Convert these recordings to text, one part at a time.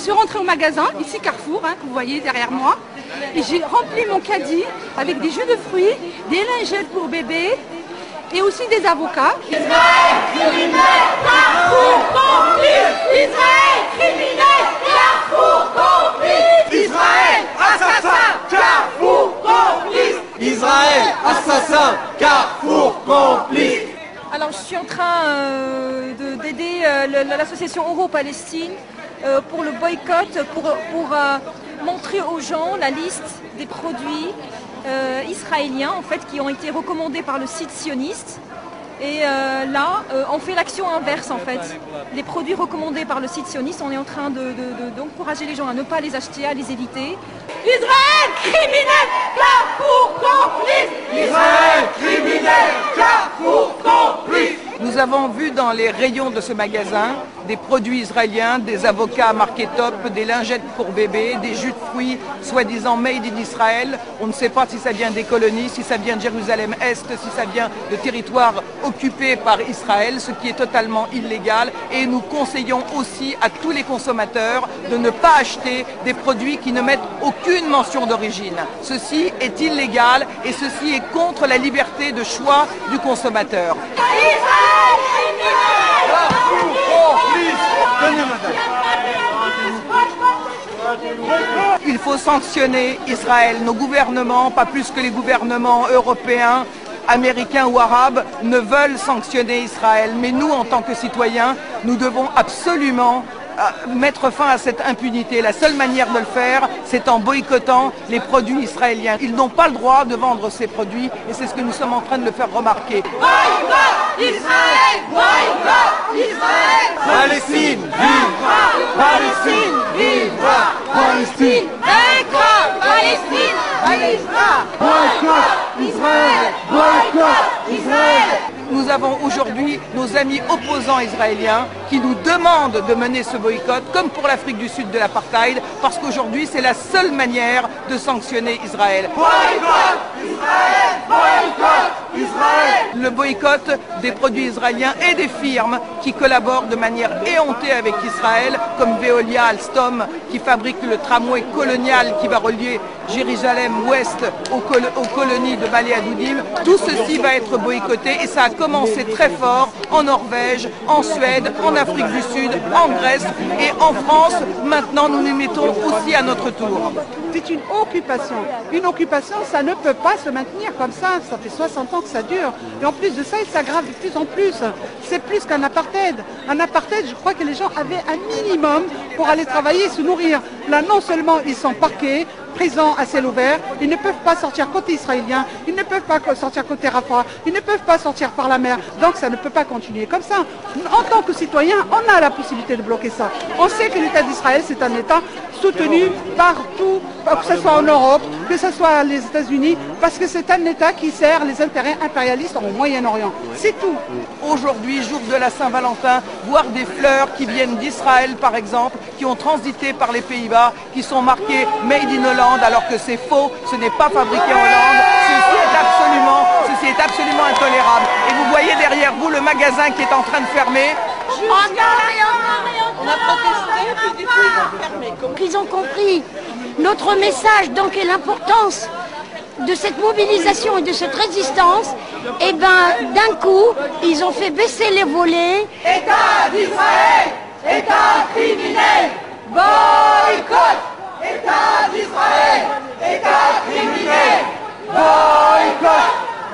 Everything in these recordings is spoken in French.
suis rentrée au magasin, ici Carrefour, que vous voyez derrière moi, et j'ai rempli mon caddie avec des jus de fruits, des lingettes pour bébé et aussi des avocats. Israël criminel, Carrefour complice. Israël criminel, Carrefour complice. Israël assassin, Carrefour complice. Israël assassin, Carrefour complice. Alors je suis en train d'aider l'association Euro-Palestine pour le boycott, pour montrer aux gens la liste des produits israéliens en fait, qui ont été recommandés par le site sioniste. Et là, on fait l'action inverse en fait. Les produits recommandés par le site sioniste, on est en train d'encourager les gens à ne pas les acheter, à les éviter. Israël criminel, Carrefour complice. Israël criminel, Carrefour complice. Nous avons vu dans les rayons de ce magasin des produits israéliens, des avocats marqués top, des lingettes pour bébés, des jus de fruits soi-disant made in Israël. On ne sait pas si ça vient des colonies, si ça vient de Jérusalem-Est, si ça vient de territoires occupés par Israël, ce qui est totalement illégal. Et nous conseillons aussi à tous les consommateurs de ne pas acheter des produits qui ne mettent aucune mention d'origine. Ceci est illégal et ceci est contre la liberté de choix du consommateur. Il faut sanctionner Israël. Nos gouvernements, pas plus que les gouvernements européens, américains ou arabes, ne veulent sanctionner Israël. Mais nous, en tant que citoyens, nous devons absolument mettre fin à cette impunité. La seule manière de le faire, c'est en boycottant les produits israéliens. Ils n'ont pas le droit de vendre ces produits et c'est ce que nous sommes en train de le faire remarquer. Boycott Israël! Boycott Israël! Palestine, vivra! Palestine, vivra! Palestine, vaincra! Palestine, vivra! boycott Israël! Boycott Israël! Nous avons aujourd'hui nos amis opposants israéliens qui nous demandent de mener ce boycott, comme pour l'Afrique du Sud de l'apartheid, parce qu'aujourd'hui c'est la seule manière de sanctionner Israël. Boycott Israël! Boycott Israël! Le boycott des produits israéliens et des firmes qui collaborent de manière éhontée avec Israël, comme Veolia, Alstom, qui fabrique le tramway colonial qui va relier Jérusalem-Ouest aux colonies de Balé Adoudim. Tout ceci va être boycotté et ça a commencé très fort en Norvège, en Suède, en Afrique du Sud, en Grèce et en France. Maintenant, nous nous mettons aussi à notre tour. C'est une occupation. Une occupation, ça ne peut pas se maintenir comme ça. Ça fait 60 ans que ça dure. Et en plus de ça, il s'aggrave de plus en plus. C'est plus qu'un apartheid. Un apartheid, je crois que les gens avaient un minimum pour aller travailler et se nourrir. Là, non seulement ils sont parqués, prisons à ciel ouvert, ils ne peuvent pas sortir côté israélien, ils ne peuvent pas sortir côté Rafah, ils ne peuvent pas sortir par la mer. Donc ça ne peut pas continuer comme ça. En tant que citoyen, on a la possibilité de bloquer ça. On sait que l'État d'Israël, c'est un État soutenu partout, que ce soit en Europe, que ce soit les États-Unis, parce que c'est un État qui sert les intérêts impérialistes au Moyen-Orient. C'est tout. Aujourd'hui, jour de la Saint-Valentin, voir des fleurs qui viennent d'Israël, par exemple, qui ont transité par les Pays-Bas, qui sont marquées Made in Hollande, alors que c'est faux, ce n'est pas fabriqué en Hollande. Ceci est absolument intolérable. Et vous voyez derrière vous le magasin qui est en train de fermer. On a protesté, puis du coup ils ont fermé. Ils ont compris notre message donc et l'importance de cette mobilisation et de cette résistance, et ben d'un coup, ils ont fait baisser les volets. État d'Israël, État criminel, boycott. État d'Israël, État criminel, boycott.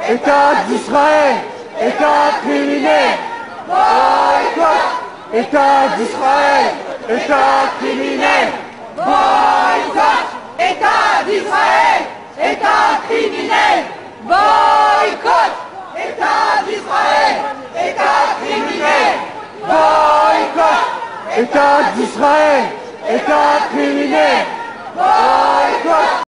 État d'Israël, État criminel, boycott. État d'Israël, État criminel, boycott. État d'Israël, État criminel, boycott. État d'Israël, État criminel, boycott. État d'Israël, État criminel, boycott.